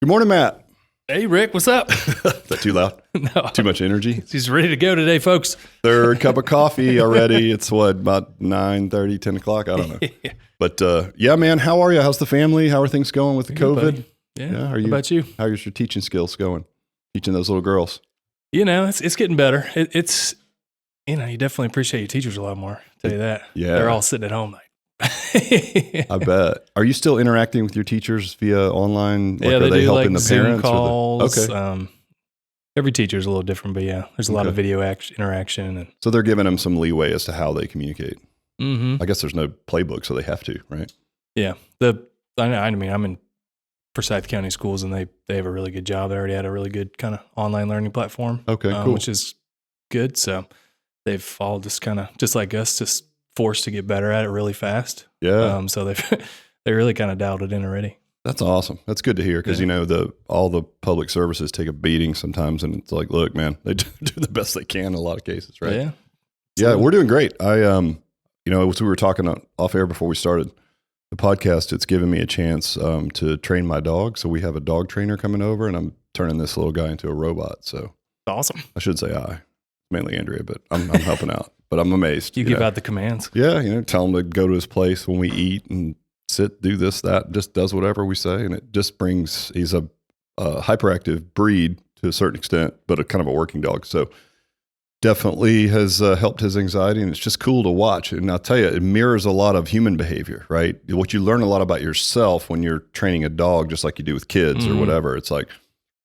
Good morning, Matt. Hey, Rick, what's up? Is that too loud? No. Too much energy? He's ready to go today, folks. Third cup of coffee already. It's what, about 9:30, 10 o'clock? I don't know. But yeah, man, how are you? How's the family? How are things going with the COVID? Buddy. Yeah. How about you? How's your teaching skills going? Teaching those little girls? You know, it's getting better. It's you definitely appreciate your teachers a lot more. I'll tell you that. Yeah. They're all sitting at home like, I bet. Are you still interacting with your teachers via online? yeah, are they do helping like the Zoom parents? calls. Okay. Every teacher's a little different, but yeah, there's a lot of video interaction. And So they're giving them some leeway as to how they communicate. mm-hmm. I guess there's no playbook, so they have to, right? Yeah, I mean, I'm in Forsyth County schools, and they have a really good job. They already had a really good kind of online learning platform. Okay, cool. Which is good. So they've all just kind of, just like us, just forced to get better at it really fast. Yeah. So they really kind of dialed it in already. That's awesome. That's good to hear because, all the public services take a beating sometimes. And it's like, look, man, they do the best they can in a lot of cases, right? Yeah. Yeah, we're doing great. As we were talking off air before we started the podcast, it's given me a chance to train my dog. So we have a dog trainer coming over and I'm turning this little guy into a robot. So Awesome. I should say mainly Andrea, but I'm helping out. But I'm amazed. You give out the commands. Yeah, tell him to go to his place when we eat and sit, do this, that, just does whatever we say. And it just he's a hyperactive breed to a certain extent, but a kind of a working dog. So definitely has helped his anxiety, and it's just cool to watch. And I'll tell you, it mirrors a lot of human behavior, right? What you learn a lot about yourself when you're training a dog, just like you do with kids or whatever. It's like,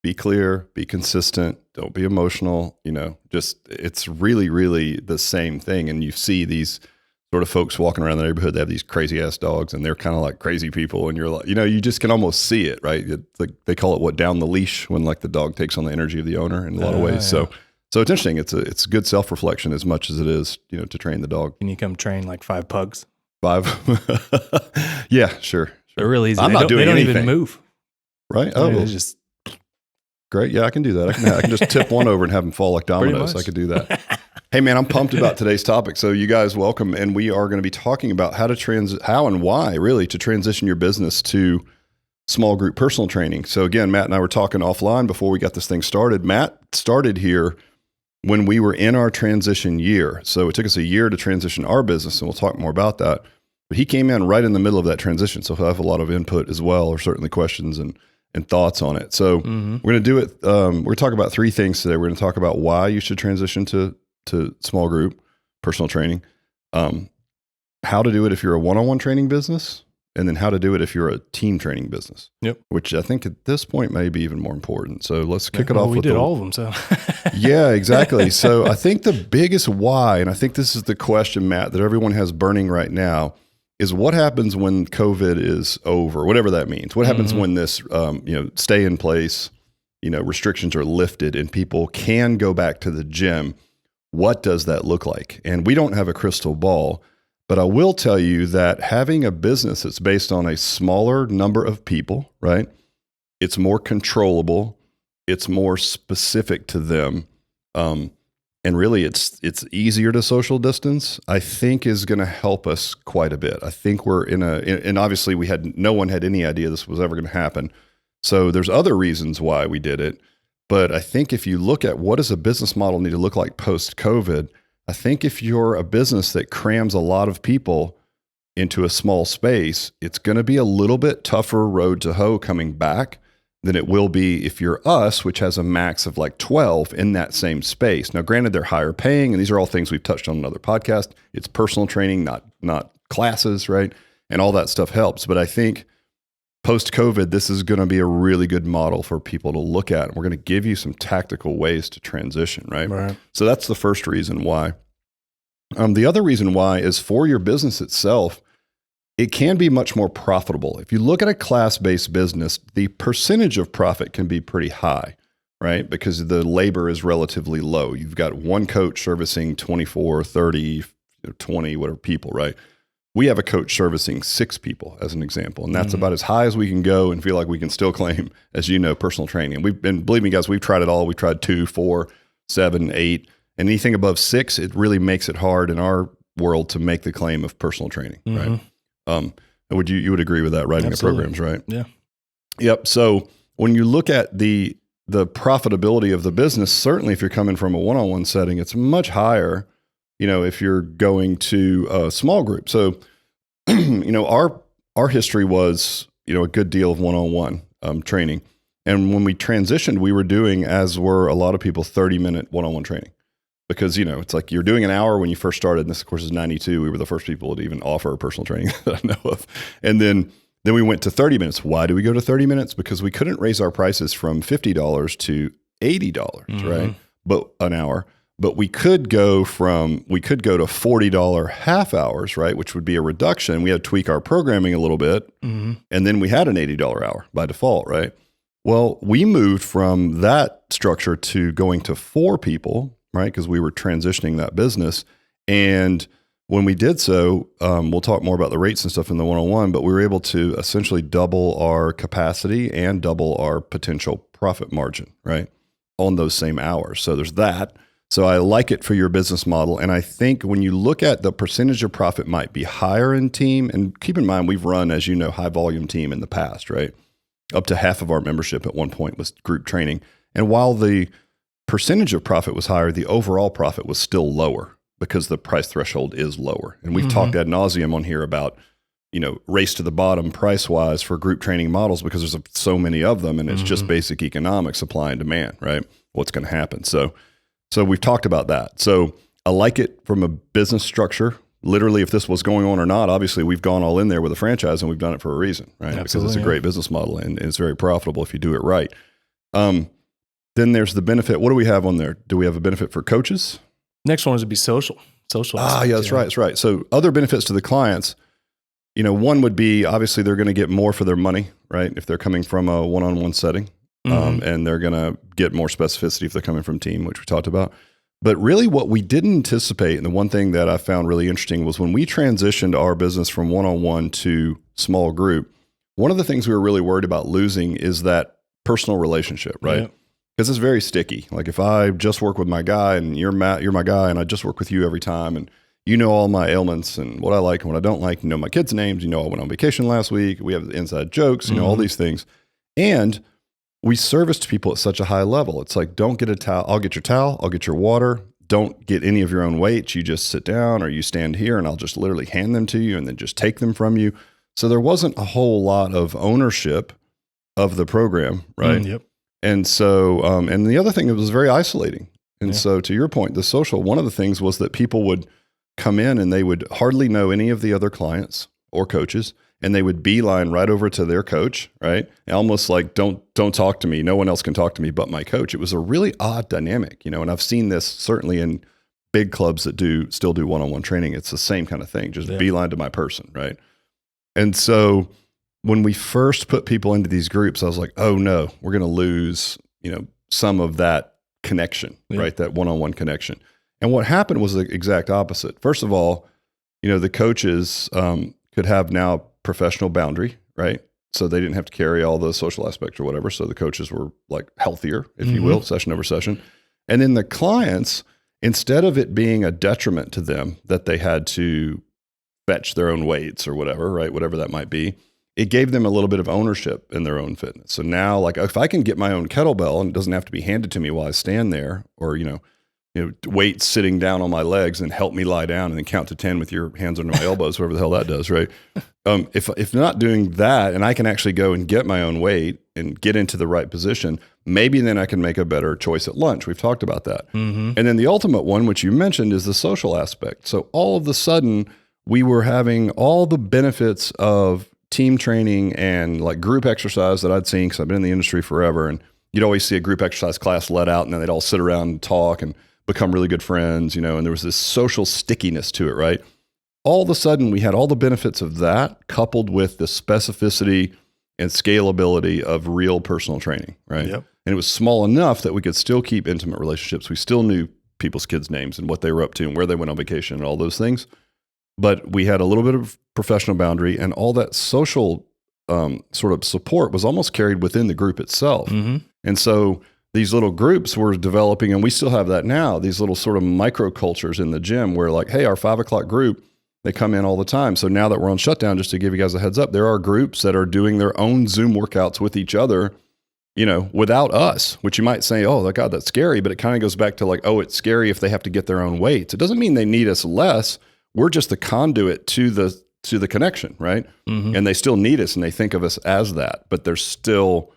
be clear, be consistent, don't be emotional, it's really, really the same thing. And you see these sort of folks walking around the neighborhood, they have these crazy ass dogs and they're kind of like crazy people. And you're like, you just can almost see it, right? It's like, they call it down the leash, when like the dog takes on the energy of the owner in a lot of ways. Yeah. So it's interesting. It's good self-reflection as much as it is, to train the dog. Can you come train like 5 pugs? 5? Yeah, sure. They're really easy. I'm not doing They don't anything. even move. Right? Oh, It's just great. Yeah, I can do that. I can just tip one over and have them fall like dominoes. I could do that. Hey, man, I'm pumped about today's topic. So you guys, welcome. And we are going to be talking about how and why really to transition your business to small group personal training. So again, Matt and I were talking offline before we got this thing started. Matt started here when we were in our transition year. So it took us a year to transition our business, and we'll talk more about that. But he came in right in the middle of that transition. So he'll have a lot of input as well, or certainly questions and thoughts on it. So we're going to do it. We're going to talk about 3 things today. We're going to talk about why you should transition to small group personal training, how to do it if you're a one-on-one training business, and then how to do it if you're a team training business. Yep. Which I think at this point may be even more important. So let's kick it off. We did all of them. So yeah, exactly. So I think the biggest why, and I think this is the question, Matt, that everyone has burning right now, is what happens when COVID is over, whatever that means. What happens when this, stay in place, restrictions are lifted and people can go back to the gym. What does that look like? And we don't have a crystal ball, but I will tell you that having a business that's based on a smaller number of people, right? It's more controllable. It's more specific to them. And really it's easier to social distance, I think is going to help us quite a bit. I think we're and obviously no one had any idea this was ever going to happen. So there's other reasons why we did it. But I think if you look at what does a business model need to look like post-COVID, I think if you're a business that crams a lot of people into a small space, it's going to be a little bit tougher road to hoe coming back than it will be if you're us, which has a max of like 12 in that same space. Now, granted, they're higher paying, and these are all things we've touched on in another podcast. It's personal training, not classes, right? And all that stuff helps. But I think post-COVID, this is going to be a really good model for people to look at. And we're going to give you some tactical ways to transition, right? So that's the first reason why. The other reason why is for your business itself, it can be much more profitable. If you look at a class-based business, the percentage of profit can be pretty high, right? Because the labor is relatively low. You've got one coach servicing 24, 30, 20, whatever people, right? We have a coach servicing 6 people as an example. And that's about as high as we can go and feel like we can still claim, as you know, personal training. And believe me, guys, we've tried it all. We tried 2, 4, 7, 8, and anything above 6, it really makes it hard in our world to make the claim of personal training, right? And you would agree with that, writing the programs, right? Yeah. Yep. So when you look at the profitability of the business, certainly if you're coming from a one-on-one setting, it's much higher, if you're going to a small group. So, our history was, a good deal of one-on-one training. And when we transitioned, we were doing, as were a lot of people, 30-minute one-on-one training. Because, it's like you're doing an hour when you first started. And this, of course, is 92. We were the first people to even offer personal training that I know of. And then we went to 30 minutes. Why do we go to 30 minutes? Because we couldn't raise our prices from $50 to $80, right? But an hour. But we could go to $40 half hours, right? Which would be a reduction. We had to tweak our programming a little bit. And then we had an $80 hour by default, right? Well, we moved from that structure to going to 4 people, right? Because we were transitioning that business. And when we did so, we'll talk more about the rates and stuff in the one-on-one, but we were able to essentially double our capacity and double our potential profit margin, right? On those same hours. So there's that. So I like it for your business model. And I think when you look at the percentage of profit might be higher in team, and keep in mind, we've run, as you know, high volume team in the past, right? Up to half of our membership at one point was group training. And while the percentage of profit was higher, the overall profit was still lower because the price threshold is lower. And we've talked ad nauseum on here about, race to the bottom price wise for group training models because there's so many of them and it's just basic economics, supply and demand, right? What's going to happen. So we've talked about that. So I like it from a business structure. Literally, if this was going on or not, obviously we've gone all in there with a franchise and we've done it for a reason, right? Absolutely, because it's a great business model and it's very profitable if you do it right. Then there's the benefit. What do we have on there? Do we have a benefit for coaches? Next one is to be social. Yeah, that's right. That's right. So other benefits to the clients, one would be obviously they're going to get more for their money, right? If they're coming from a one-on-one setting, and they're going to get more specificity if they're coming from team, which we talked about. But really what we didn't anticipate, and the one thing that I found really interesting was when we transitioned our business from one-on-one to small group, one of the things we were really worried about losing is that personal relationship, right? Because it's very sticky. Like if I just work with my guy and you're my guy and I just work with you every time and you know all my ailments and what I like and what I don't like, my kids' names, I went on vacation last week, we have inside jokes, all these things. And we service to people at such a high level. It's like, don't get a towel. I'll get your towel. I'll get your water. Don't get any of your own weights. You just sit down or you stand here and I'll just literally hand them to you and then just take them from you. So there wasn't a whole lot of ownership of the program, right? Yep. And so, and the other thing, it was very isolating. And so to your point, the social, one of the things was that people would come in and they would hardly know any of the other clients or coaches. And they would beeline right over to their coach, right? Almost like, don't talk to me. No one else can talk to me but my coach. It was a really odd dynamic, and I've seen this certainly in big clubs that still do one-on-one training. It's the same kind of thing, just beeline to my person, right? And so when we first put people into these groups, I was like, oh no, we're going to lose, some of that connection, right? That one-on-one connection. And what happened was the exact opposite. First of all, the coaches could have now professional boundary, right? So they didn't have to carry all the social aspects or whatever. So the coaches were like healthier, if you will, session over session. And then the clients, instead of it being a detriment to them that they had to fetch their own weights or whatever, right? Whatever that might be, it gave them a little bit of ownership in their own fitness. So now, like, if I can get my own kettlebell and it doesn't have to be handed to me while I stand there, or, weights sitting down on my legs and help me lie down and then count to 10 with your hands under my elbows, whatever the hell that does, right? If not doing that, and I can actually go and get my own weight and get into the right position, maybe then I can make a better choice at lunch. We've talked about that. And then the ultimate one, which you mentioned, is the social aspect. So all of a sudden, we were having all the benefits of team training and like group exercise that I'd seen because I've been in the industry forever. And you'd always see a group exercise class let out and then they'd all sit around and talk and become really good friends, and there was this social stickiness to it, right? All of a sudden, we had all the benefits of that coupled with the specificity and scalability of real personal training, right? Yep. And it was small enough that we could still keep intimate relationships. We still knew people's kids' names and what they were up to and where they went on vacation and all those things. But we had a little bit of professional boundary, and all that social sort of support was almost carried within the group itself. And so these little groups were developing, and we still have that now, these little sort of microcultures in the gym where like, hey, our 5 o'clock group, they come in all the time. So now that we're on shutdown, just to give you guys a heads up, there are groups that are doing their own Zoom workouts with each other without us, which you might say, oh, God, that's scary. But it kind of goes back to like, oh, it's scary if they have to get their own weights. It doesn't mean they need us less. We're just the conduit to the connection, right? Mm-hmm. And they still need us and they think of us as that, but there's still,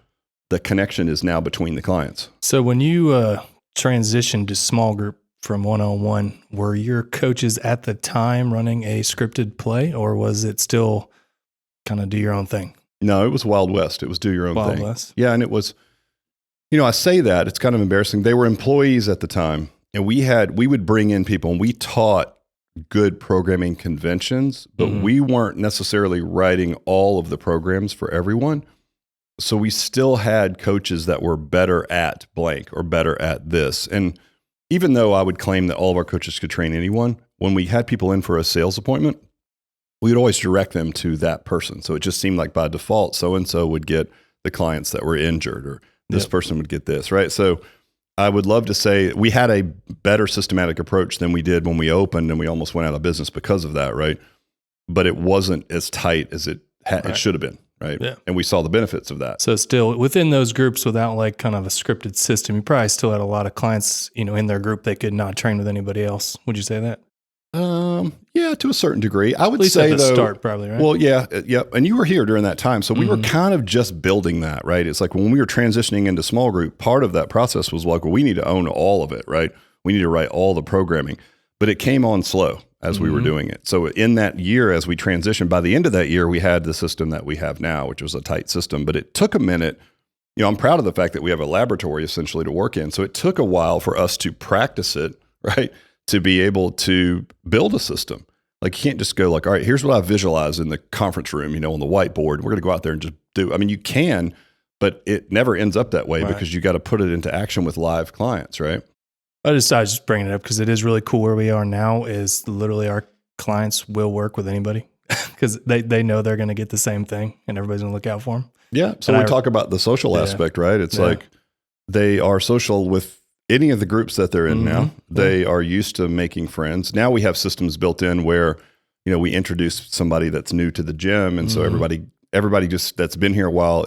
the connection is now between the clients. So when you transitioned to small group from one-on-one, were your coaches at the time running a scripted play, or was it still kind of do your own thing? No, it was Wild West. It was do your own Wild thing. West. Yeah. And it was, I say that, it's kind of embarrassing. They were employees at the time, and we would bring in people, and we taught good programming conventions, but we weren't necessarily writing all of the programs for everyone. So we still had coaches that were better at blank or better at this. And even though I would claim that all of our coaches could train anyone, when we had people in for a sales appointment, we would always direct them to that person. So it just seemed like by default, so-and-so would get the clients that were injured, or this person would get this, right? So I would love to say we had a better systematic approach than we did when we opened, and we almost went out of business because of that, right? But it wasn't as tight as it should have been, right? Yeah. And we saw the benefits of that. So still within those groups, without like kind of a scripted system, you probably still had a lot of clients, in their group they could not train with anybody else. Would you say that? Yeah, to a certain degree. I would At least say at the though, start, probably, right? Well, yeah. And you were here during that time. So we were kind of just building that, right? It's like when we were transitioning into small group, part of that process was like, well, we need to own all of it, right? We need to write all the programming, but it came on slow as we were doing it. So in that year, as we transitioned, by the end of that year, we had the system that we have now, which was a tight system, but it took a minute. I'm proud of the fact that we have a laboratory essentially to work in. So it took a while for us to practice it, right? To be able to build a system. Like, you can't just go like, all right, here's what I visualize in the conference room, on the whiteboard. We're going to go out there and just do. I mean, you can, but it never ends up that way, right? Because you got to put it into action with live clients, right? I was just bringing it up because it is really cool where we are now. Is literally our clients will work with anybody because they know they're going to get the same thing, and everybody's going to look out for them. Yeah. So we talk about the social aspect, right? It's like they are social with any of the groups that they're in now. They are used to making friends. Now we have systems built in where, we introduce somebody that's new to the gym. And so everybody just that's been here a while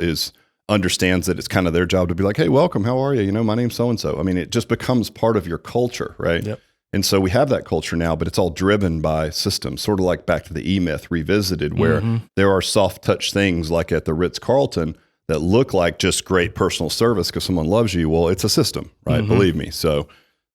understands that it's kind of their job to be like, hey, welcome. How are you? My name's so-and-so. I mean, it just becomes part of your culture, right? Yep. And so we have that culture now, but it's all driven by systems, sort of like back to the E-Myth Revisited, where there are soft touch things like at the Ritz-Carlton that look like just great personal service because someone loves you. Well, it's a system, right? Believe me. So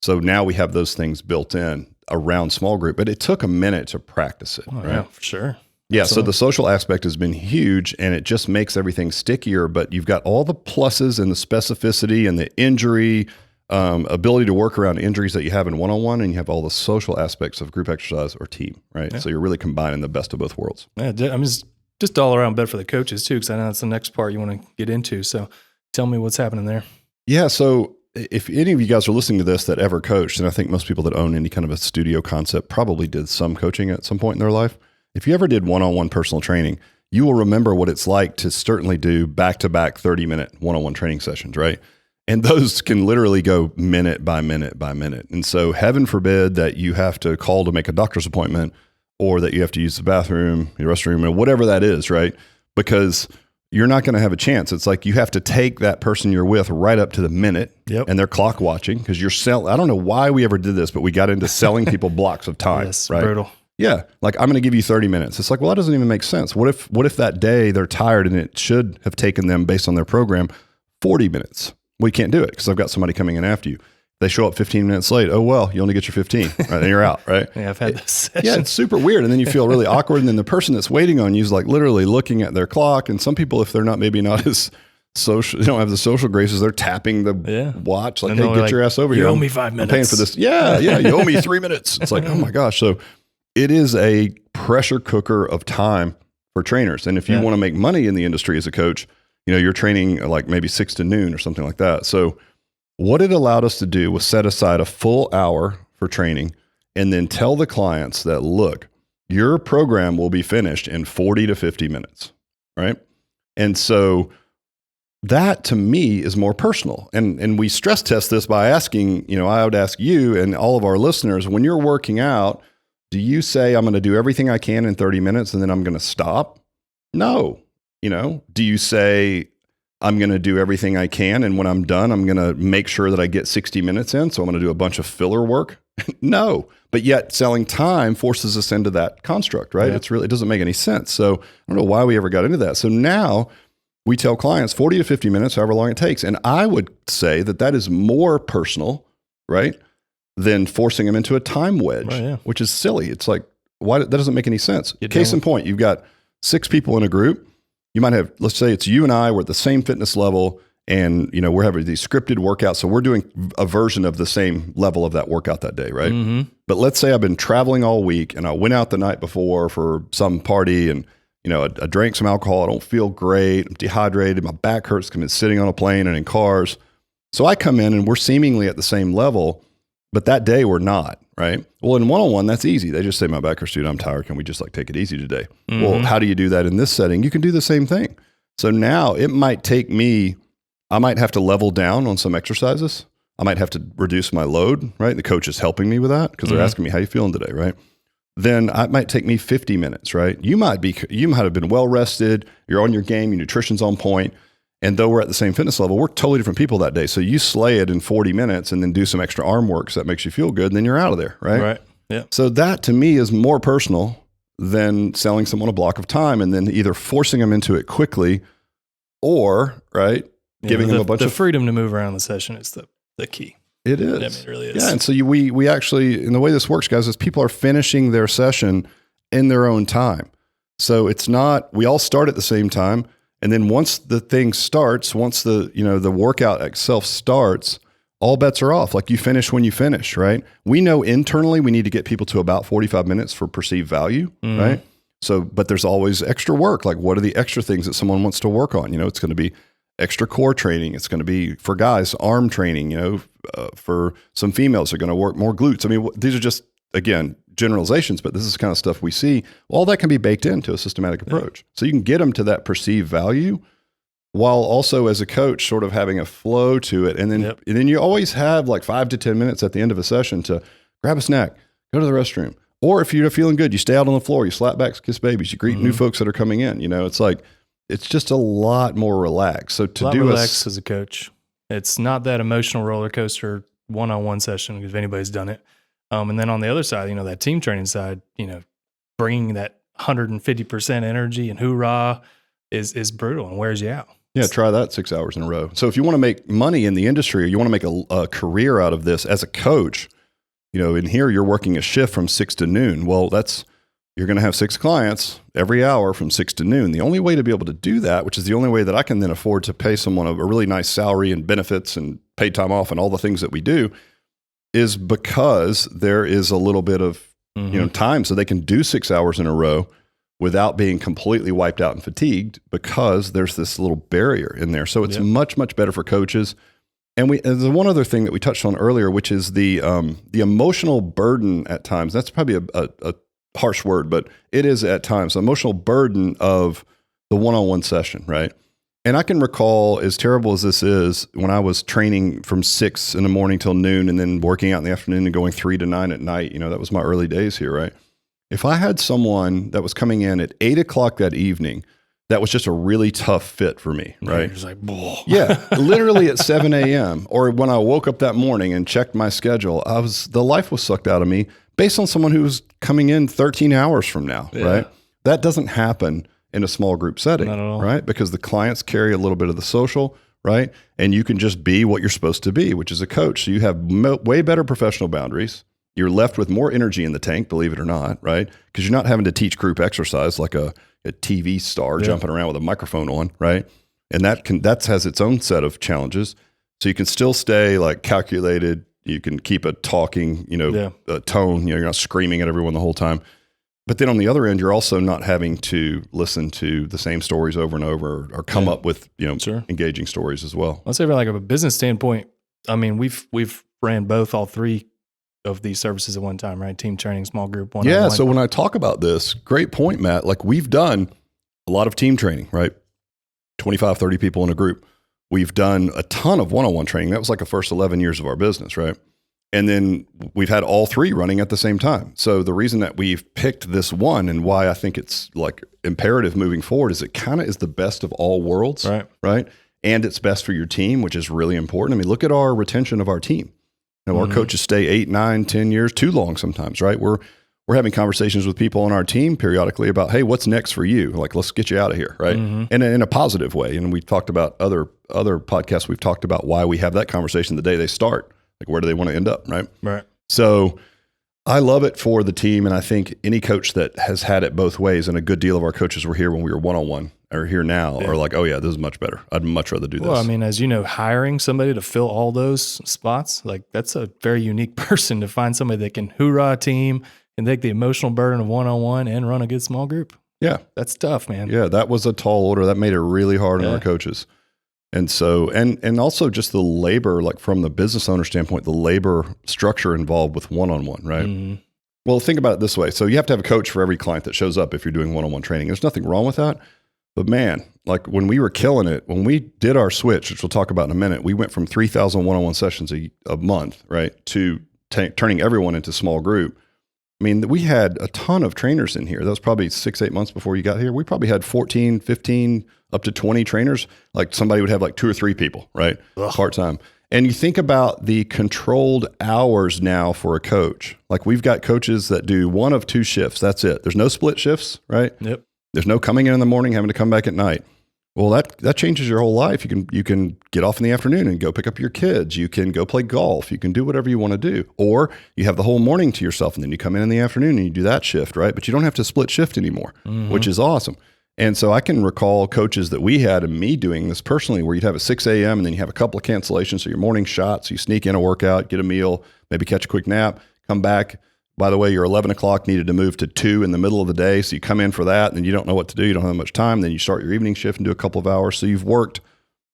now we have those things built in around small group, but it took a minute to practice it, right? Yeah, for sure. Yeah. So the social aspect has been huge, and it just makes everything stickier, but you've got all the pluses and the specificity and the injury, ability to work around injuries that you have in one-on-one, and you have all the social aspects of group exercise or team, right? Yeah. So you're really combining the best of both worlds. Yeah, I mean, just all around better for the coaches too, because I know that's the next part you want to get into. So tell me what's happening there. Yeah. So if any of you guys are listening to this that ever coached, and I think most people that own any kind of a studio concept probably did some coaching at some point in their life. If you ever did one-on-one personal training, you will remember what it's like to certainly do back-to-back 30-minute one-on-one training sessions, right? And those can literally go minute by minute by minute. And so heaven forbid that you have to call to make a doctor's appointment, or that you have to use the bathroom, your restroom, or whatever that is, right? Because you're not going to have a chance. It's like you have to take that person you're with right up to the minute, and they're clock watching because you're I don't know why we ever did this, but we got into selling people blocks of time, right? Brutal. Yeah. Like, I'm going to give you 30 minutes. It's like, well, that doesn't even make sense. What if that day they're tired and it should have taken them, based on their program, 40 minutes? We can't do it because I've got somebody coming in after you. They show up 15 minutes late. Oh, well, you only get your 15, right? And you're out, right? Yeah, I've had this session. Yeah, it's super weird. And then you feel really awkward. And then the person that's waiting on you is like literally looking at their clock. And some people, if they're not as social, they don't have the social graces, they're tapping the watch like, hey, get your ass over here. You owe me 5 minutes. I'm paying for this. Yeah, you owe me 3 minutes. It's like, oh my gosh. So it is a pressure cooker of time for trainers. And if you want to make money in the industry as a coach, you're training like maybe 6 to noon or something like that. So what it allowed us to do was set aside a full hour for training and then tell the clients that, look, your program will be finished in 40 to 50 minutes, right? And so that to me is more personal. And we stress test this by asking, I would ask you and all of our listeners, when you're working out, do you say, I'm going to do everything I can in 30 minutes and then I'm going to stop? No. Do you say, I'm going to do everything I can. And when I'm done, I'm going to make sure that I get 60 minutes in. So I'm going to do a bunch of filler work. No, but yet selling time forces us into that construct, right? Yeah. It doesn't make any sense. So I don't know why we ever got into that. So now we tell clients 40 to 50 minutes, however long it takes. And I would say that is more personal, right, than forcing them into a time wedge, which is silly. It's like, why? That doesn't make any sense. Case in point, you've got 6 people in a group. You might have, let's say it's you and I, we're at the same fitness level, and we're having these scripted workouts. So we're doing a version of the same level of that workout that day, right? Mm-hmm. But let's say I've been traveling all week and I went out the night before for some party, and I drank some alcohol. I don't feel great. I'm dehydrated. My back hurts because I've been sitting on a plane and in cars. So I come in and we're seemingly at the same level, but that day we're not, right? Well, in one-on-one, that's easy. They just say, my back hurts, dude, I'm tired. Can we just take it easy today? Mm-hmm. Well, how do you do that in this setting? You can do the same thing. So now it might take me, I might have to level down on some exercises. I might have to reduce my load, right? The coach is helping me with that because they're asking me, how you feeling today, right? Then it might take me 50 minutes, right? You might have been well rested. You're on your game. Your nutrition's on point. And though we're at the same fitness level, we're totally different people that day. So you slay it in 40 minutes and then do some extra arm work so that makes you feel good, and then you're out of there, right? Right. Yeah. So that to me is more personal than selling someone a block of time and then either forcing them into it quickly or, right, giving them a bunch of freedom to move around the session is the key. It is. I mean, it really is. Yeah. And so we actually, and the way this works, guys, is people are finishing their session in their own time. So it's not, we all start at the same time. And then once the thing starts, once the workout itself starts, all bets are off. Like you finish when you finish, right? We know internally we need to get people to about 45 minutes for perceived value, right? So, but there's always extra work. Like what are the extra things that someone wants to work on? It's going to be extra core training. It's going to be, for guys, arm training, for some females, they're going to work more glutes. I mean, these are just, again, generalizations, but this is the kind of stuff we see. All that can be baked into a systematic approach. So you can get them to that perceived value while also as a coach sort of having a flow to it. And then you always have like 5 to 10 minutes at the end of a session to grab a snack, go to the restroom. Or if you're feeling good, you stay out on the floor, you slap backs, kiss babies, you greet new folks that are coming in. It's like, it's just a lot more relaxed. So to do relaxed as a coach, it's not that emotional roller coaster one-on-one session, if anybody's done it. And then on the other side, that team training side, bringing that 150% energy and hoorah is brutal and wears you out. Yeah, try that 6 hours in a row. So if you want to make money in the industry or you want to make a career out of this as a coach, in here you're working a shift from 6 to noon. Well, you're going to have 6 clients every hour from 6 to noon. The only way to be able to do that, which is the only way that I can then afford to pay someone a really nice salary and benefits and paid time off and all the things that we do, is because there is a little bit of time so they can do 6 hours in a row without being completely wiped out and fatigued, because there's this little barrier in there. So it's much, much better for coaches. And there's one other thing that we touched on earlier, which is the emotional burden at times. That's probably a harsh word, but it is at times, the emotional burden of the one-on-one session, right? And I can recall, as terrible as this is, when I was training from 6 in the morning till noon and then working out in the afternoon and going 3 to 9 at night, that was my early days here, right? If I had someone that was coming in at 8 o'clock that evening, that was just a really tough fit for me, right? You're just like, whoa. Yeah, literally at 7 a.m. Or when I woke up that morning and checked my schedule, the life was sucked out of me based on someone who was coming in 13 hours from now, right? That doesn't happen in a small group setting, right? Because the clients carry a little bit of the social, right? And you can just be what you're supposed to be, which is a coach. So you have way better professional boundaries. You're left with more energy in the tank, believe it or not, right? Because you're not having to teach group exercise like a TV star jumping around with a microphone on, right? And that has its own set of challenges. So you can still stay like calculated. You can keep a talking, tone. You're not screaming at everyone the whole time. But then on the other end, you're also not having to listen to the same stories over and over, or come up with engaging stories as well. I'll say from like a business standpoint, I mean, we've ran all three of these services at one time, right? Team training, small group, one-on-one. Yeah. So when I talk about this, great point, Matt. Like we've done a lot of team training, right? 25, 30 people in a group. We've done a ton of one-on-one training. That was like the first 11 years of our business, right? And then we've had all three running at the same time. So the reason that we've picked this one and why I think it's like imperative moving forward is it kind of is the best of all worlds, right? and it's best for your team, which is really important. I mean, look at our retention of our team. Our coaches stay 8, 9, 10 years, too long sometimes, right? We're having conversations with people on our team periodically about, hey, what's next for you? Like, let's get you out of here, right? And in a positive way. And we've talked about other podcasts. We've talked about why we have that conversation the day they start. Like, where do they want to end up, right? Right. So I love it for the team, and I think any coach that has had it both ways, and a good deal of our coaches were here when we were one-on-one, are here now, are like, oh yeah, this is much better. I'd much rather do this. Well, I mean, as you know, hiring somebody to fill all those spots, like that's a very unique person to find somebody that can hoorah a team and take the emotional burden of one-on-one and run a good small group. Yeah. That's tough, man. Yeah, that was a tall order. That made it really hard on our coaches. And so, and also just the labor, like from the business owner standpoint, the labor structure involved with one-on-one, right? Well, think about it this way. So you have to have a coach for every client that shows up if you're doing one-on-one training. There's nothing wrong with that. But man, like when we were killing it, when we did our switch, which we'll talk about in a minute, we went from 3,000 one-on-one sessions a month, right, to turning everyone into small group. I mean, we had a ton of trainers in here. That was probably 6-8 months before you got here. We probably had 14, 15, up to 20 trainers. Like somebody would have like 2 or 3 people, right? Part-time. And you think about the controlled hours now for a coach. Like we've got coaches that do 1 of 2 shifts. That's it. There's no split shifts, right? Yep. There's no coming in the morning, having to come back at night. Well, that changes your whole life. You can get off in the afternoon and go pick up your kids. You can go play golf. You can do whatever you want to do. Or you have the whole morning to yourself, and then you come in the afternoon and you do that shift, right? But you don't have to split shift anymore, which is awesome. And so I can recall coaches that we had and me doing this personally, where you'd have a 6 a.m. and then you have a couple of cancellations. So your morning shots, you sneak in a workout, get a meal, maybe catch a quick nap, come back. By the way, your 11 o'clock needed to move to 2 in the middle of the day. So you come in for that and then you don't know what to do. You don't have much time. Then you start your evening shift and do a couple of hours. So you've worked,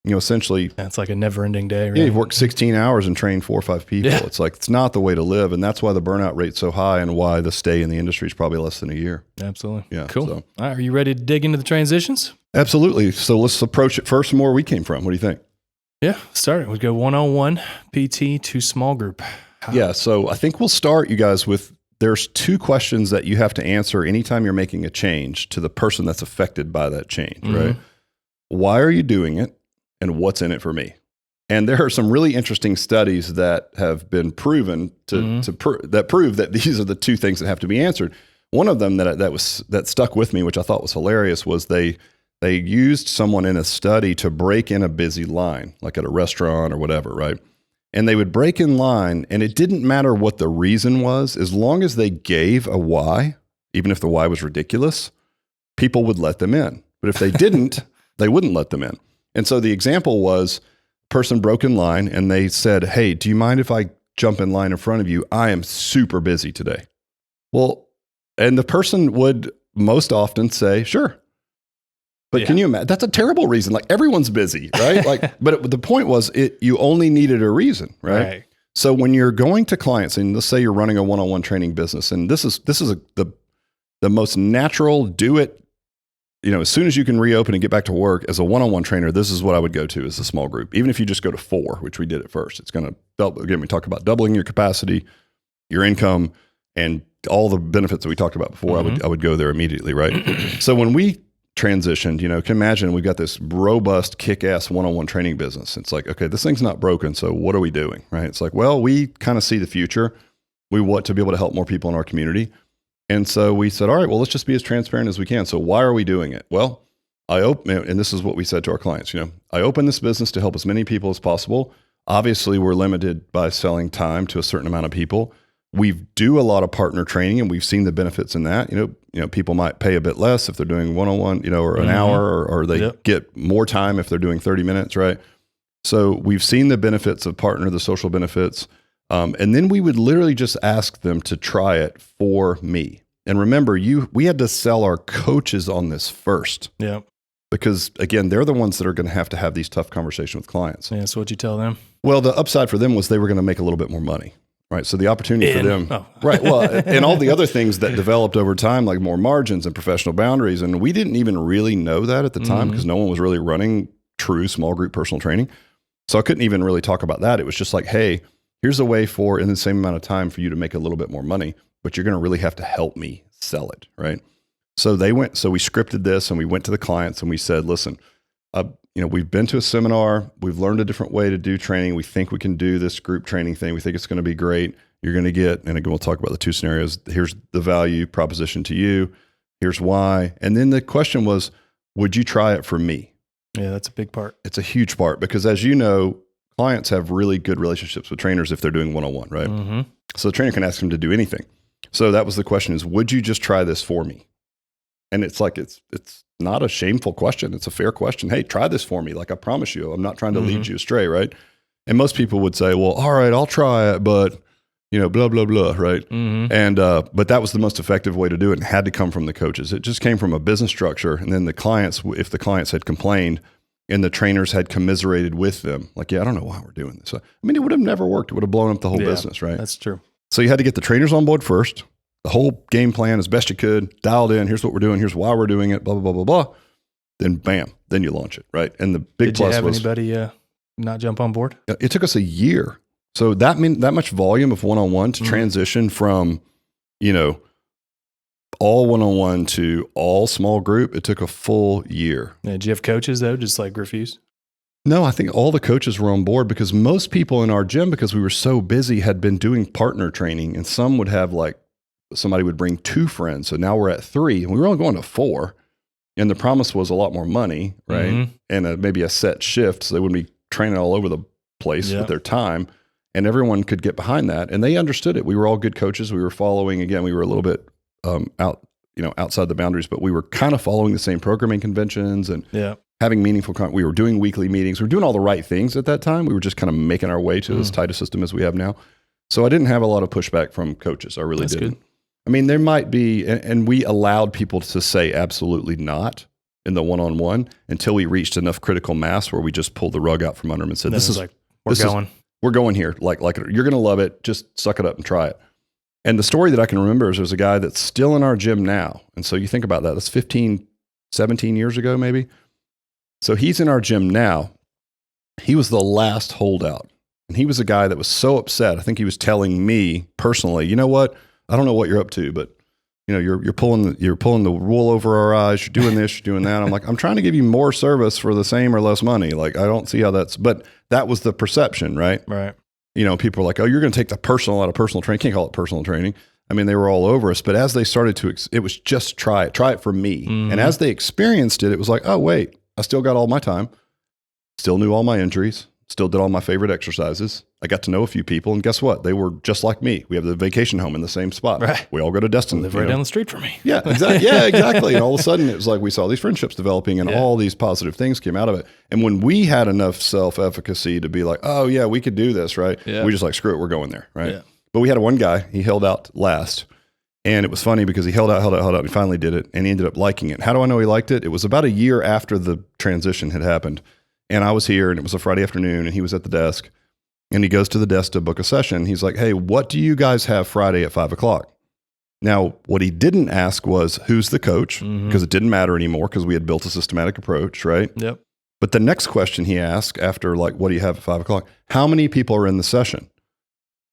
essentially. That's like a never ending day, right? Yeah, you've worked 16 hours and trained 4 or 5 people. Yeah. It's like, it's not the way to live. And that's why the burnout rate's so high and why the stay in the industry is probably less than a year. Absolutely. Yeah. Cool. So. All right. Are you ready to dig into the transitions? Absolutely. So let's approach it first from where we came from. What do you think? Yeah. Start it. We go one-on-one PT to small group. Yeah. So I think we'll start, you guys, with there's 2 questions that you have to answer anytime you're making a change to the person that's affected by that change, right? Why are you doing it? And what's in it for me? And there are some really interesting studies that have been proven that prove that these are the 2 things that have to be answered. One of them that stuck with me, which I thought was hilarious, was they used someone in a study to break in a busy line, like at a restaurant or whatever, right? And they would break in line, and it didn't matter what the reason was, as long as they gave a why, even if the why was ridiculous, people would let them in. But if they didn't, they wouldn't let them in. And so the example was, person broke in line, and they said, hey, do you mind if I jump in line in front of you? I am super busy today. Well, and the person would most often say, sure. But can you imagine? That's a terrible reason. Like everyone's busy, right? But the point was, you only needed a reason, right? So when you're going to clients, and let's say you're running a one-on-one training business, and this is the most natural, do it. As soon as you can reopen and get back to work as a one-on-one trainer, this is what I would go to as a small group. Even if you just go to 4, which we did at first, it's going to double. Again, we talk about doubling your capacity, your income, and all the benefits that we talked about before. I would go there immediately, right? So when we transitioned, can imagine we've got this robust, kick-ass one-on-one training business. It's like, okay, this thing's not broken, so what are we doing, right? It's like, well, we kind of see the future. We want to be able to help more people in our community. And so we said, all right, well, let's just be as transparent as we can. So why are we doing it? Well, and this is what we said to our clients, I open this business to help as many people as possible. Obviously, we're limited by selling time to a certain amount of people. We do a lot of partner training, and we've seen the benefits in that. People might pay a bit less if they're doing one-on-one, or an hour, or they get more time if they're doing 30 minutes, right? So we've seen the benefits of partner, the social benefits. And then we would literally just ask them to try it for me. And remember, we had to sell our coaches on this first. Yeah. Because again, they're the ones that are going to have these tough conversations with clients. Yeah. So what'd you tell them? Well, the upside for them was they were going to make a little bit more money. Right. So the opportunity for them, right. Well, and all the other things that developed over time, like more margins and professional boundaries. And we didn't even really know that at the time because no one was really running true small group personal training. So I couldn't even really talk about that. It was just like, hey, here's a way for, in the same amount of time, for you to make a little bit more money, but you're going to really have to help me sell it. Right. So we scripted this and we went to the clients and we said, listen, we've been to a seminar, we've learned a different way to do training. We think we can do this group training thing. We think it's going to be great. You're going to get, and again, we'll talk about the two scenarios. Here's the value proposition to you. Here's why. And then the question was, would you try it for me? Yeah, that's a big part. It's a huge part because, as you know, clients have really good relationships with trainers if they're doing one-on-one, right? Mm-hmm. So the trainer can ask them to do anything. So that was the question is, would you just try this for me? And it's like, it's not a shameful question. It's a fair question. Hey, try this for me. Like I promise you, I'm not trying to lead you astray, right? And most people would say, well, all right, I'll try it, but blah, blah, blah, right? Mm-hmm. And, but that was the most effective way to do it and had to come from the coaches. It just came from a business structure. And then the clients, if the clients had complained and the trainers had commiserated with them, like, yeah, I don't know why we're doing this. I mean, it would have never worked. It would have blown up the whole business, right? That's true. So you had to get the trainers on board first, the whole game plan as best you could, dialed in. Here's what we're doing. Here's why we're doing it, blah, blah, blah, blah, blah. Then bam, then you launch it, right? And the big plus was— Did you have anybody not jump on board? It took us a year. So that meant that much volume of one-on-one to transition from, all one-on-one to all small group. It took a full year. Yeah, did you have coaches though, just like refuse? No, I think all the coaches were on board because most people in our gym, because we were so busy, had been doing partner training, and some would have somebody would bring 2 friends. So now we're at 3 and we were only going to 4. And the promise was a lot more money, right? Mm-hmm. And maybe a set shift. So they wouldn't be training all over the place with their time. And everyone could get behind that. And they understood it. We were all good coaches. We were following, again, we were a little bit outside the boundaries, but we were kind of following the same programming conventions and having meaningful we were doing weekly meetings. We were doing all the right things at that time. We were just kind of making our way to as tight a system as we have now. So I didn't have a lot of pushback from coaches. I really didn't. Good. I mean, there might be, and we allowed people to say absolutely not in the one-on-one until we reached enough critical mass where we just pulled the rug out from under them and said, we're going here. Like you're going to love it. Just suck it up and try it. And the story that I can remember is there's a guy that's still in our gym now. And so you think about that. That's 15, 17 years ago, maybe. So he's in our gym now. He was the last holdout. And he was a guy that was so upset. I think he was telling me personally, you know what? I don't know what you're up to, but you're pulling the wool over our eyes. You're doing this, you're doing that. I'm like, I'm trying to give you more service for the same or less money. Like, I don't see how but that was the perception, right? Right. People were like, oh, you're going to take the personal out of personal training. Can't call it personal training. I mean, they were all over us, but as they started it was just try it for me. Mm-hmm. And as they experienced it, it was like, oh, wait, I still got all my time, still knew all my injuries, still did all my favorite exercises. I got to know a few people, and guess what? They were just like me. We have the vacation home in the same spot. Right. We all go to Destin. Live right down the street from me. Yeah, exactly. Yeah, exactly. And all of a sudden, it was like we saw these friendships developing, and all these positive things came out of it. And when we had enough self-efficacy to be like, oh yeah, we could do this, right? Yeah. We just like, screw it, we're going there, right? Yeah. But we had one guy, he held out last. And it was funny because he held out, and he finally did it, and he ended up liking it. How do I know he liked it? It was about a year after the transition had happened. And I was here, and it was a Friday afternoon, and he was at the desk. And he goes to the desk to book a session. He's like, hey, what do you guys have Friday at 5:00? Now, what he didn't ask was, who's the coach? Because it didn't matter anymore because we had built a systematic approach, right? Yep. But the next question he asked after, like, what do you have at 5:00? How many people are in the session?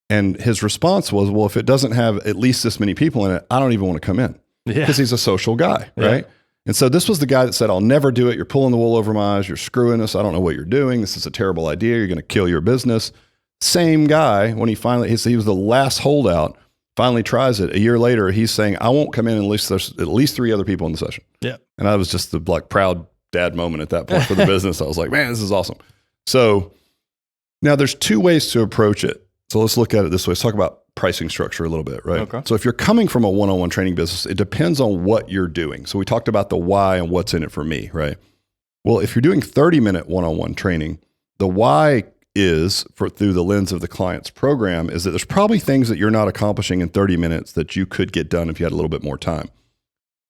And his response was, well, if it doesn't have at least this many people in it, I don't even want to come in. Because he's a social guy, right? Yeah. And so this was the guy that said, I'll never do it. You're pulling the wool over my eyes. You're screwing us. I don't know what you're doing. This is a terrible idea. You're going to kill your business. Same guy, when he was the last holdout, finally tries it. A year later, he's saying, I won't come in unless there's at least 3 other people in the session. Yeah. And I was just the proud dad moment at that point for the business. I was like, man, this is awesome. So now there's 2 ways to approach it. So let's look at it this way. Let's talk about pricing structure a little bit, right? Okay. So if you're coming from a one-on-one training business, it depends on what you're doing. So we talked about the why and what's in it for me, right? Well, if you're doing 30-minute one-on-one training, the why is, through the lens of the client's program, is that there's probably things that you're not accomplishing in 30 minutes that you could get done if you had a little bit more time.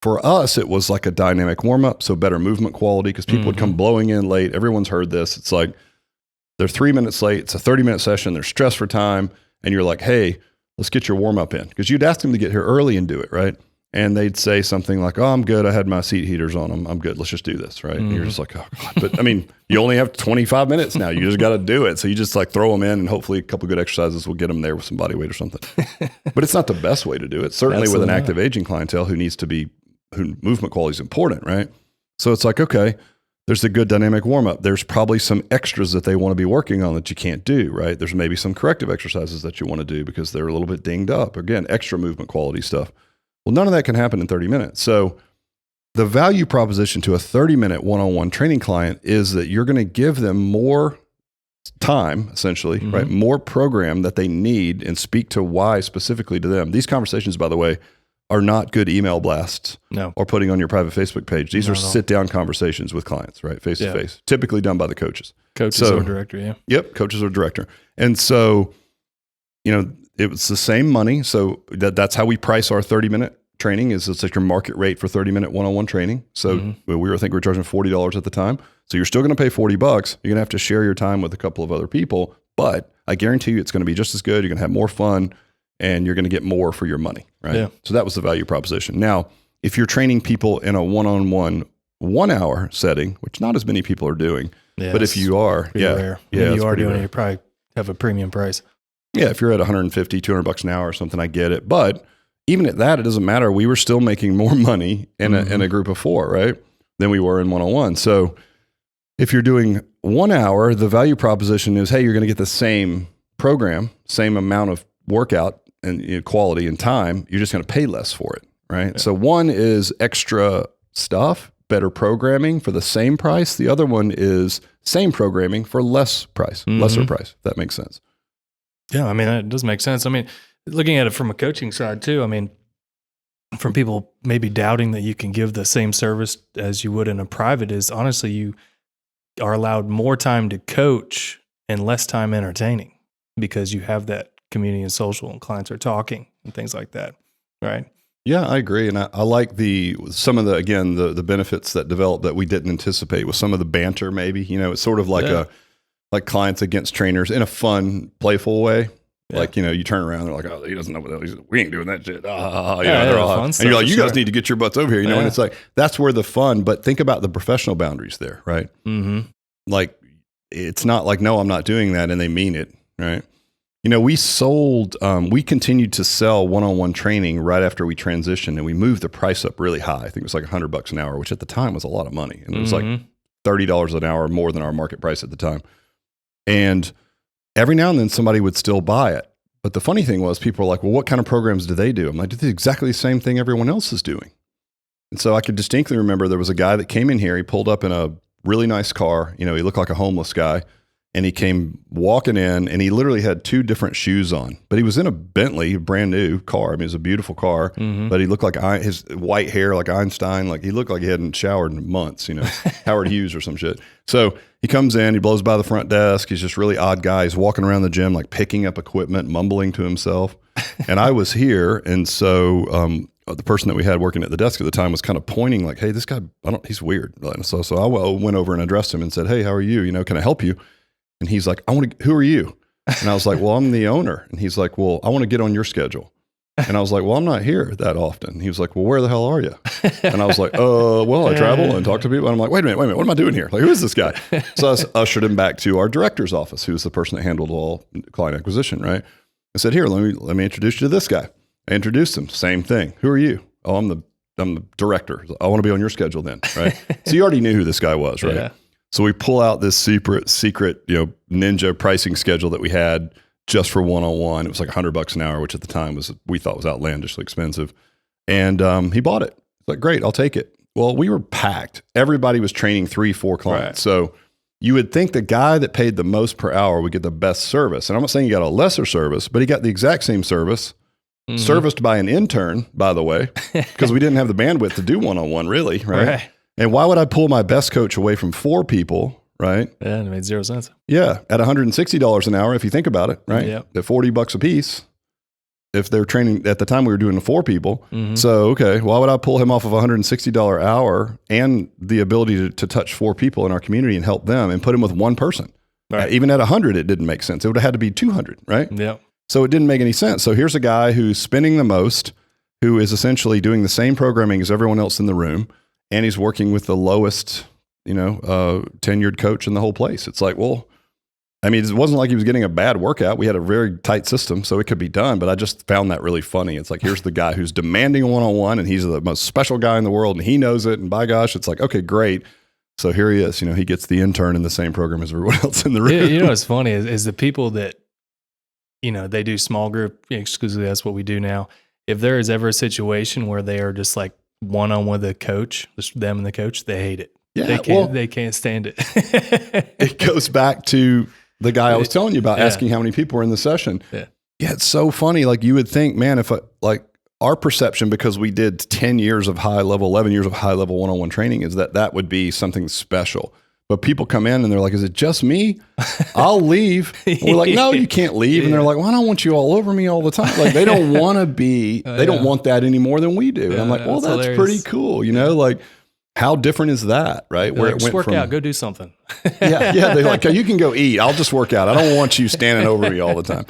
For us, it was like a dynamic warm-up, so better movement quality, because people would come blowing in late. Everyone's heard this. It's like they're 3 minutes late. It's a 30-minute session. They're stressed for time. And you're like, hey, let's get your warm-up in. Because you'd ask them to get here early and do it, right? And they'd say something like, oh, I'm good. I had my seat heaters on. I'm good. Let's just do this, right? And you're just like, oh, God. But I mean, you only have 25 minutes now. You just got to do it. So you just like throw them in, and hopefully a couple of good exercises will get them there with some body weight or something. But it's not the best way to do it. Certainly with an active aging clientele who movement quality is important, right? So it's like, okay, There's a good dynamic warm-up. There's probably some extras that they want to be working on that you can't do, right? There's maybe some corrective exercises that you want to do because they're a little bit dinged up. Again, extra movement quality stuff. Well, none of that can happen in 30 minutes. So the value proposition to a 30-minute one-on-one training client is that you're going to give them more time, essentially, right? More program that they need and speak to why specifically to them. These conversations, by the way, are not good email blasts or putting on your private Facebook page. These are sit-down conversations with clients, right? Face-to-face, typically done by the coaches. Coaches or director, yeah. Yep, coaches or director. And so, it was the same money. So that's how we price our 30-minute training is it's like your market rate for 30-minute one-on-one training. So we were charging $40 at the time. So you're still going to pay $40. You're going to have to share your time with a couple of other people, but I guarantee you it's going to be just as good. You're going to have more fun and you're going to get more for your money, right? Yeah. So that was the value proposition. Now, if you're training people in a one-on-one 1 hour setting, which not as many people are doing, but if you are, rare. If you are doing it, you probably have a premium price. Yeah, if you're at $150, $200 an hour or something, I get it. But even at that, it doesn't matter. We were still making more money in a group of 4, right, than we were in one-on-one. So if you're doing 1 hour, the value proposition is, hey, you're going to get the same program, same amount of workout and quality and time. You're just going to pay less for it, right? Yeah. So one is extra stuff, better programming for the same price. The other one is same programming for lesser price, if that makes sense. Yeah, I mean, that does make sense. I mean, looking at it from a coaching side too, I mean, from people maybe doubting that you can give the same service as you would in a private is honestly, you are allowed more time to coach and less time entertaining because you have that community and social and clients are talking and things like that. Right. Yeah, I agree. And I like some of the benefits that developed that we didn't anticipate with some of the banter, maybe, it's sort of like like clients against trainers in a fun, playful way. Yeah. Like, you turn around, they're like, oh, he doesn't know what we ain't doing that shit. They're all fun. And you're like, you guys need to get your butts over here, and it's like, that's where the fun, but think about the professional boundaries there, right? Mm-hmm. Like, it's not like, no, I'm not doing that. And they mean it, right? We continued to sell one-on-one training right after we transitioned and we moved the price up really high. I think it was like $100 an hour, which at the time was a lot of money. And it was like $30 an hour more than our market price at the time. And every now and then somebody would still buy it. But the funny thing was people were like, well, what kind of programs do they do? I'm like, do exactly the same thing everyone else is doing. And so I could distinctly remember there was a guy that came in here. He pulled up in a really nice car. He looked like a homeless guy. And he came walking in and he literally had 2 different shoes on. But he was in a Bentley, a brand new car. I mean, it was a beautiful car. But he looked like his white hair, like Einstein. Like he looked like he hadn't showered in months, Howard Hughes or some shit. So he comes in, he blows by the front desk. He's just a really odd guy. He's walking around the gym, like picking up equipment, mumbling to himself. And I was here. And so the person that we had working at the desk at the time was kind of pointing like, hey, this guy, he's weird. So I went over and addressed him and said, hey, how are you? Can I help you? And he's like, who are you? And I was like, well, I'm the owner. And he's like, well, I want to get on your schedule. And I was like, well, I'm not here that often. He was like, well, where the hell are you? And I was like, well, I travel and talk to people. And I'm like, wait a minute, what am I doing here? Like, who is this guy? So I ushered him back to our director's office, who's the person that handled all client acquisition, right? I said, here, let me introduce you to this guy. I introduced him, same thing. Who are you? Oh, I'm the director. I want to be on your schedule then, right? So you already knew who this guy was, right? Yeah. So we pull out this secret, ninja pricing schedule that we had just for one-on-one. It was like $100 an hour, which at the time we thought was outlandishly expensive. And he bought it. It's like, great, I'll take it. Well, we were packed. Everybody was training 3-4 clients. Right. So you would think the guy that paid the most per hour would get the best service. And I'm not saying he got a lesser service, but he got the exact same service, serviced by an intern, by the way, because we didn't have the bandwidth to do one-on-one really, right? And why would I pull my best coach away from 4 people, right? Yeah, it made 0 sense. Yeah, at $160 an hour, if you think about it, right? Yeah. At $40 a piece, if they're training, at the time we were doing the 4 people. So, okay, why would I pull him off of $160 hour and the ability to touch 4 people in our community and help them and put him with 1 person? Right. Even at 100, it didn't make sense. It would have had to be 200, right? Yeah. So it didn't make any sense. So here's a guy who's spending the most, who is essentially doing the same programming as everyone else in the room. And he's working with the lowest, tenured coach in the whole place. It's like, well, I mean, it wasn't like he was getting a bad workout. We had a very tight system, so it could be done. But I just found that really funny. It's like, here's the guy who's demanding a one-on-one, and he's the most special guy in the world, and he knows it. And by gosh, it's like, okay, great. So here he is, he gets the intern in the same program as everyone else in the room. What's funny is the people that, they do small group exclusively. That's what we do now. If there is ever a situation where they are just like one-on-one with the coach, just them and the coach, they hate it. Yeah, they can't stand it. It goes back to the guy I was telling you about, asking how many people were in the session. Yeah, it's so funny. Like you would think, man, if our perception, because we did 10 years of high level, 11 years of high level one-on-one training, is that would be something special. But people come in and they're like, is it just me? I'll leave. And we're like, no, you can't leave. And they're like, well, I don't want you all over me all the time. Like they don't want to be, they don't want that any more than we do. And I'm like, well, that's pretty cool. Like how different is that? Right. Where it went work out, go do something. Yeah. They're like, you can go eat. I'll just work out. I don't want you standing over me all the time.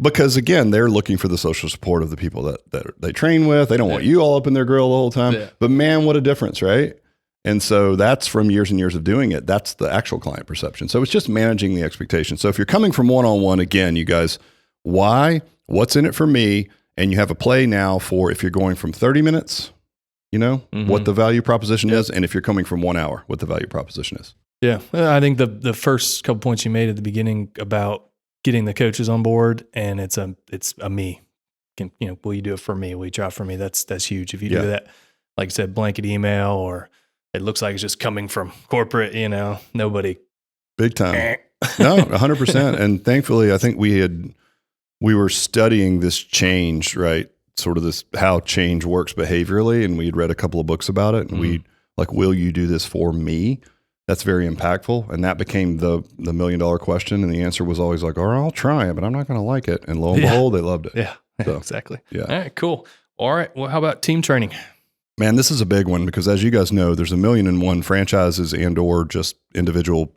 Because again, they're looking for the social support of the people that they train with. They don't want you all up in their grill the whole time. Yeah. But man, what a difference, right? And so that's from years and years of doing it. That's the actual client perception. So it's just managing the expectation. So if you're coming from one-on-one, again, you guys, why? What's in it for me? And you have a play now for if you're going from 30 minutes, what the value proposition is. And if you're coming from 1 hour, what the value proposition is. Yeah. I think the first couple points you made at the beginning about getting the coaches on board, and it's a me. Will you do it for me? Will you try it for me? That's huge. If you do that, like I said, blanket email, or it looks like it's just coming from corporate, nobody. Big time. No, 100%. And thankfully, I think we were studying this change, right? Sort of this, how change works behaviorally. And we had read a couple of books about it, and we like, will you do this for me? That's very impactful. And that became the $1 million question. And the answer was always like, all right, I'll try it, but I'm not going to like it. And lo and behold, they loved it. Yeah, so, exactly. Yeah. All right, cool. All right. Well, how about team training? Man, this is a big one because as you guys know, there's 1,000,001 franchises and or just individual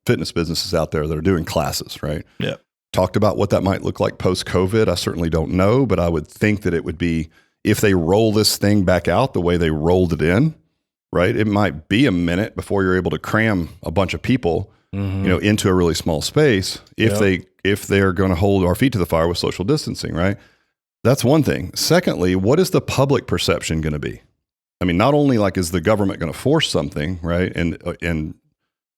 fitness businesses out there that are doing classes, right? Yeah. Talked about what that might look like post-COVID. I certainly don't know, but I would think that it would be, if they roll this thing back out the way they rolled it in, right? It might be a minute before you're able to cram a bunch of people, into a really small space if they're going to hold our feet to the fire with social distancing, right? That's one thing. Secondly, what is the public perception going to be? I mean, not only like is the government going to force something, right? And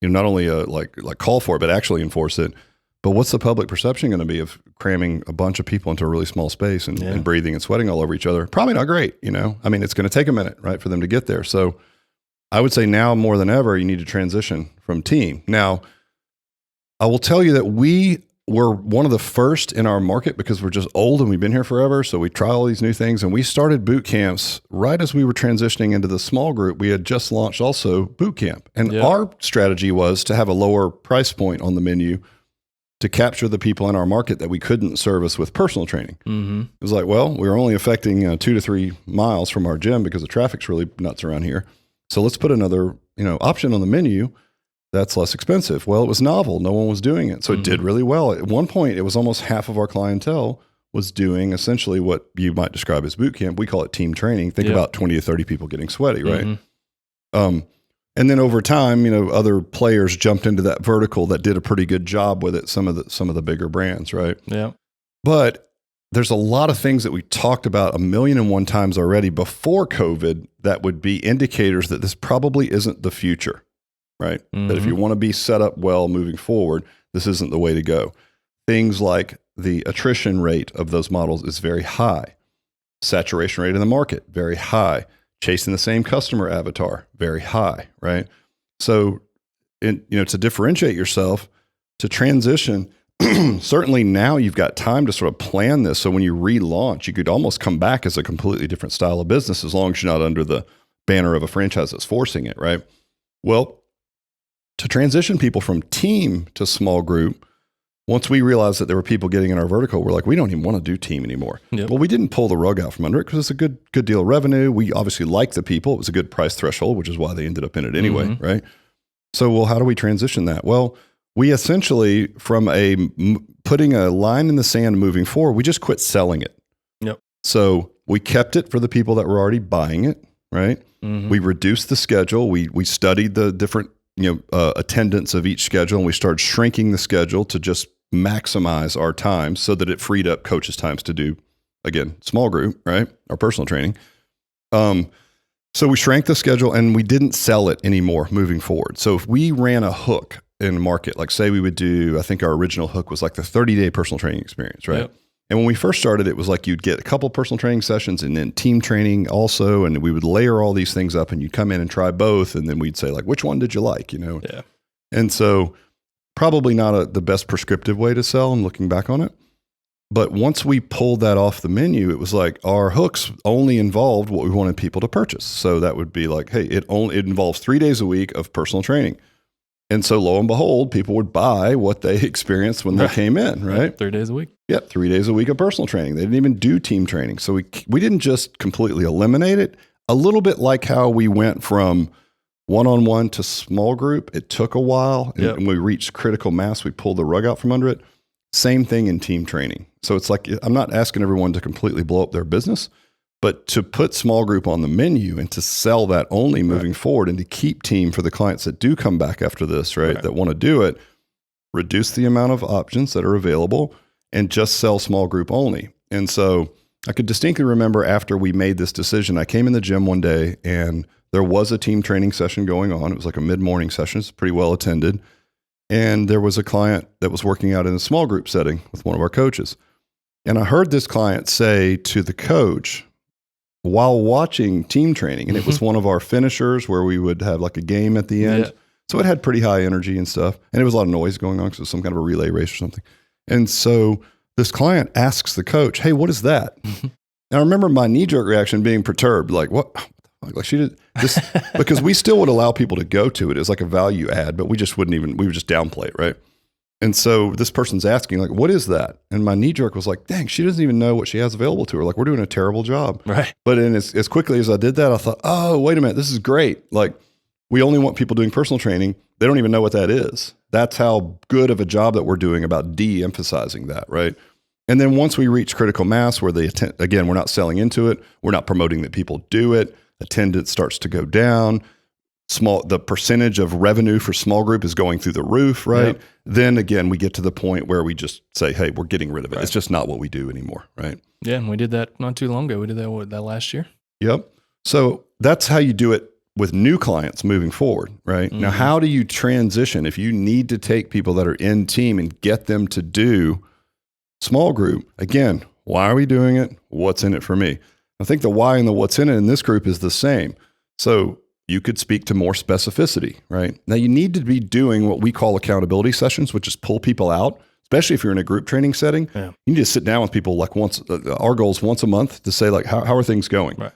not only like call for it, but actually enforce it. But what's the public perception going to be of cramming a bunch of people into a really small space and breathing and sweating all over each other? Probably not great, I mean, it's going to take a minute, right, for them to get there. So I would say now more than ever, you need to transition from team. Now, I will tell you that we were one of the first in our market because we're just old and we've been here forever. So we try all these new things, and we started boot camps right as we were transitioning into the small group. We had just launched also boot camp, and our strategy was to have a lower price point on the menu to capture the people in our market that we couldn't service with personal training. It was like, well, we were only affecting 2 to 3 miles from our gym because the traffic's really nuts around here. So let's put another, option on the menu that's less expensive. Well, it was novel. No one was doing it. So it did really well. At one point, it was almost half of our clientele was doing essentially what you might describe as boot camp. We call it team training. Think about 20 to 30 people getting sweaty, right? And then over time, other players jumped into that vertical that did a pretty good job with it. Some of the bigger brands, right? Yeah. But there's a lot of things that we talked about 1,000,001 times already before COVID that would be indicators that this probably isn't the future, right? That if you want to be set up well moving forward, this isn't the way to go. Things like the attrition rate of those models is very high. Saturation rate in the market, very high. Chasing the same customer avatar, very high, right? So, to differentiate yourself, to transition, certainly now you've got time to sort of plan this. So when you relaunch, you could almost come back as a completely different style of business as long as you're not under the banner of a franchise that's forcing it, right? Well, to transition people from team to small group, once we realized that there were people getting in our vertical, we're like, we don't even want to do team anymore. Well, we didn't pull the rug out from under it because it's a good deal of revenue. We obviously liked the people. It was a good price threshold, which is why they ended up in it anyway, right? So, well, how do we transition that? Well, we essentially, from putting a line in the sand moving forward, we just quit selling it. So we kept it for the people that were already buying it, right? We reduced the schedule. We studied the different attendance of each schedule, and we started shrinking the schedule to just maximize our time so that it freed up coaches' times to do, again, small group, right? Our personal training. So we shrank the schedule and we didn't sell it anymore moving forward. So if we ran a hook in the market, like say we would do, I think our original hook was like the 30-day personal training experience, right? Yep. And when we first started, it was like you'd get a couple personal training sessions and then team training also, and we would layer all these things up and you'd come in and try both, and then we'd say like, which one did you like, Yeah. And so probably not the best prescriptive way to sell, I'm looking back on it. But once we pulled that off the menu, it was like our hooks only involved what we wanted people to purchase. So that would be like, hey, it involves 3 days a week of personal training. And so lo and behold, people would buy what they experienced when they came in, right? 3 days a week. Yep, 3 days a week of personal training. They didn't even do team training. So we didn't just completely eliminate it. A little bit like how we went from one-on-one to small group. It took a while. And when we reached critical mass, we pulled the rug out from under it. Same thing in team training. So it's like, I'm not asking everyone to completely blow up their business, but to put small group on the menu and to sell that only moving forward, and to keep team for the clients that do come back after this, right? That want to do it, reduce the amount of options that are available and just sell small group only. And so I could distinctly remember after we made this decision, I came in the gym one day and there was a team training session going on. It was like a mid-morning session. It's pretty well attended. And there was a client that was working out in a small group setting with one of our coaches. And I heard this client say to the coach while watching team training, and it was one of our finishers where we would have like a game at the end. Yeah. So it had pretty high energy and stuff. And there was a lot of noise going on because it was some kind of a relay race or something. And so this client asks the coach, hey, what is that? And I remember my knee-jerk reaction being perturbed, like, what? Like she did this, because we still would allow people to go to it as like a value add, but we just wouldn't even, we would just downplay it, right? And so this person's asking like, what is that? And my knee jerk was like, dang, she doesn't even know what she has available to her. Like, we're doing a terrible job. Right. But as quickly as I did that, I thought, oh, wait a minute, this is great. Like, we only want people doing personal training. They don't even know what that is. That's how good of a job that we're doing about de-emphasizing that, right? And then once we reach critical mass where they attend, again, we're not selling into it. We're not promoting that people do it. Attendance starts to go down. The percentage of revenue for small group is going through the roof, right? Yep. Then again, we get to the point where we just say, hey, we're getting rid of it. Right. It's just not what we do anymore, right? Yeah, and we did that not too long ago. We did that last year. Yep. So that's how you do it with new clients moving forward, right? Mm-hmm. Now, how do you transition if you need to take people that are in team and get them to do small group? Again, why are we doing it? What's in it for me? I think the why and the what's in it in this group is the same. So you could speak to more specificity, right? Now you need to be doing what we call accountability sessions, which is pull people out, especially if you're in a group training setting. Yeah. You need to sit down with people like once, our goal is once a month to say like, how are things going? Right.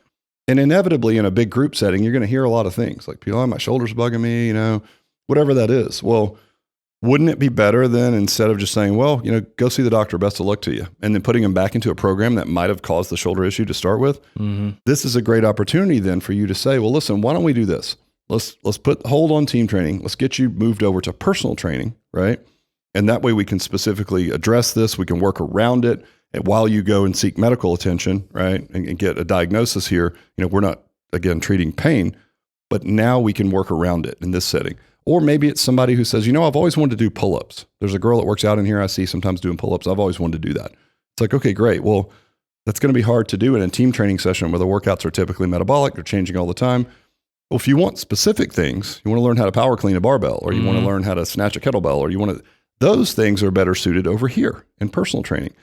And inevitably in a big group setting, you're going to hear a lot of things like, people, oh, my shoulder's bugging me, whatever that is. Well, wouldn't it be better then, instead of just saying, well, go see the doctor, best of luck to you, and then putting them back into a program that might have caused the shoulder issue to start with? Mm-hmm. This is a great opportunity then for you to say, well, listen, why don't we do this? Let's put hold on team training. Let's get you moved over to personal training, right? And that way we can specifically address this. We can work around it. And while you go and seek medical attention, right, and get a diagnosis here, we're not, again, treating pain, but now we can work around it in this setting. Or maybe it's somebody who says, I've always wanted to do pull-ups. There's a girl that works out in here I see sometimes doing pull-ups. I've always wanted to do that. It's like, okay, great. Well, that's going to be hard to do in a team training session where the workouts are typically metabolic. They're changing all the time. Well, if you want specific things, you want to learn how to power clean a barbell, or you want to learn how to snatch a kettlebell, or those things are better suited over here in personal training.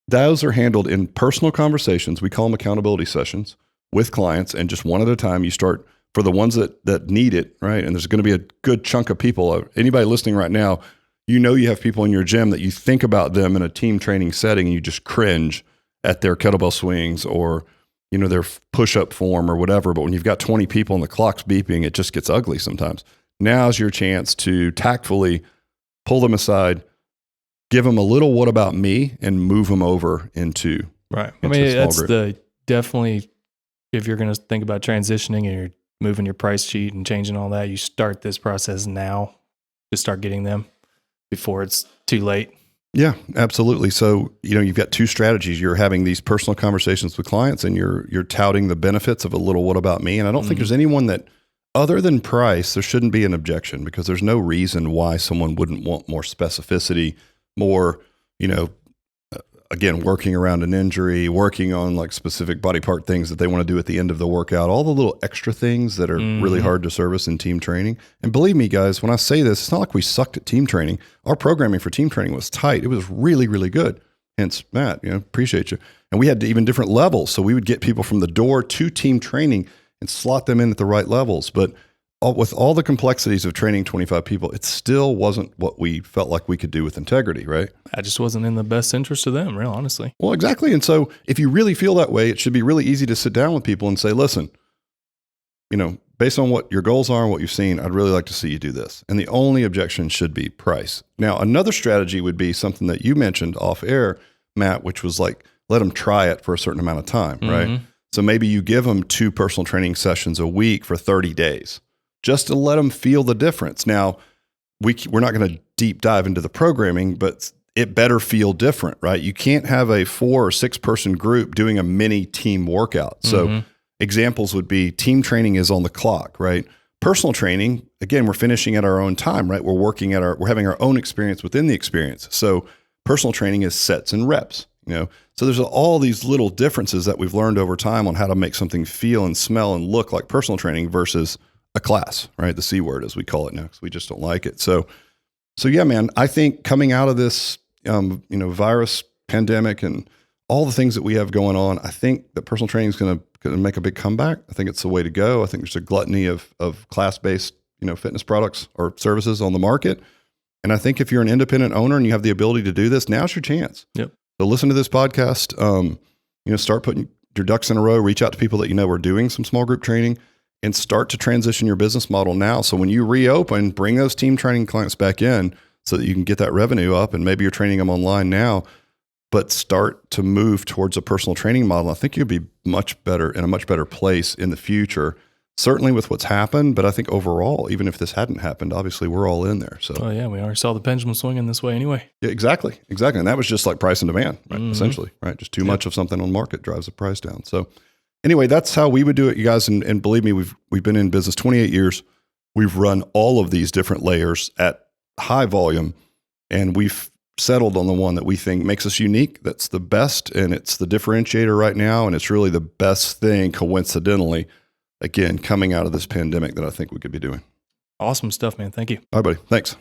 Those are handled in personal conversations. We call them accountability sessions with clients, and just one at a time you start. For the ones that need it, right? And there's going to be a good chunk of people. Anybody listening right now, you have people in your gym that you think about them in a team training setting and you just cringe at their kettlebell swings or, their push-up form or whatever. But when you've got 20 people and the clock's beeping, it just gets ugly sometimes. Now's your chance to tactfully pull them aside, give them a little what about me, and move them over into right. That's definitely, if you're going to think about transitioning and you're moving your price sheet and changing all that, you start this process now to start getting them before it's too late. Yeah, absolutely. So, you've got two strategies. You're having these personal conversations with clients and you're touting the benefits of a little what about me. And I don't think there's anyone that, other than price, there shouldn't be an objection, because there's no reason why someone wouldn't want more specificity, more, again, working around an injury, working on like specific body part things that they want to do at the end of the workout, all the little extra things that are really hard to service in team training. And believe me, guys, when I say this, it's not like we sucked at team training. Our programming for team training was tight. It was really, really good. Hence, Matt, appreciate you. And we had even different levels. So we would get people from the door to team training and slot them in at the right levels. But with all the complexities of training 25 people, it still wasn't what we felt like we could do with integrity, right? I just wasn't in the best interest of them, real honestly. Well, exactly. And so if you really feel that way, it should be really easy to sit down with people and say, listen, based on what your goals are and what you've seen, I'd really like to see you do this. And the only objection should be price. Now, another strategy would be something that you mentioned off air, Matt, which was like, let them try it for a certain amount of time, right? So maybe you give them 2 personal training sessions a week for 30 days. Just to let them feel the difference. Now, we're not going to deep dive into the programming, but it better feel different, right? You can't have a 4 or 6 person group doing a mini team workout. So examples would be team training is on the clock, right? Personal training, again, we're finishing at our own time, right? We're having our own experience within the experience. So personal training is sets and reps, So there's all these little differences that we've learned over time on how to make something feel and smell and look like personal training versus a class, right? The C word, as we call it now, because we just don't like it. So yeah, man, I think coming out of this, virus pandemic and all the things that we have going on, I think that personal training is going to make a big comeback. I think it's the way to go. I think there's a gluttony of class-based, fitness products or services on the market. And I think if you're an independent owner and you have the ability to do this, now's your chance. Yep. So listen to this podcast, start putting your ducks in a row, reach out to people that are doing some small group training, and start to transition your business model now. So when you reopen, bring those team training clients back in so that you can get that revenue up, and maybe you're training them online now, but start to move towards a personal training model. I think you'll be much better in a much better place in the future, certainly with what's happened. But I think overall, even if this hadn't happened, obviously we're all in there. So, oh yeah, we already saw the pendulum swinging this way anyway. Yeah, exactly. And that was just like price and demand, right? Essentially, right? Just too much of something on the market drives the price down. So anyway, that's how we would do it, you guys. And believe me, we've been in business 28 years. We've run all of these different layers at high volume, and we've settled on the one that we think makes us unique. That's the best, and it's the differentiator right now, and it's really the best thing, coincidentally, again, coming out of this pandemic that I think we could be doing. Awesome stuff, man. Thank you. All right, buddy. Thanks.